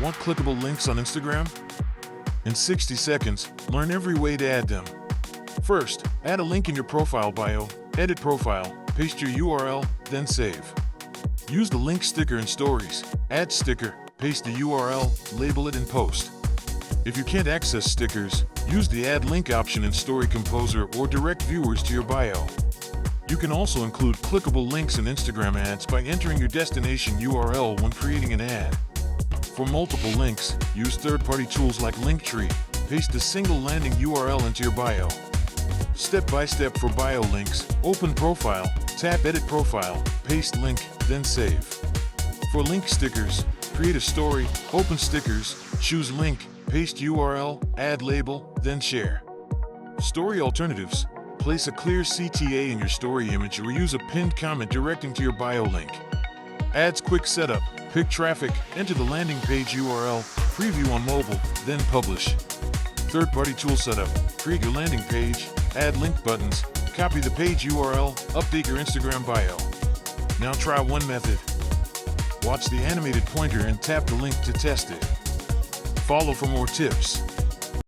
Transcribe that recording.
Want clickable links on Instagram? In 60 seconds, learn every way to add them. First, add a link in your profile bio, edit profile, paste your URL, then save. Use the link sticker in stories. Add sticker, paste the URL, label it and post. If you can't access stickers, use the add link option in Story Composer or direct viewers to your bio. You can also include clickable links in Instagram ads by entering your destination URL when creating an ad. For multiple links, use third-party tools like Linktree. Paste a single landing URL into your bio. Step-by-step for bio links, open profile, tap edit profile, paste link, then save. For link stickers, create a story, open stickers, choose link, paste URL, add label, then share. Story alternatives. Place a clear CTA in your story image or use a pinned comment directing to your bio link. Ads quick setup. Pick traffic, enter the landing page URL, preview on mobile, then publish. Third-party tool setup. Create your landing page, add link buttons, copy the page URL, update your Instagram bio. Now try one method. Watch the animated pointer and tap the link to test it. Follow for more tips.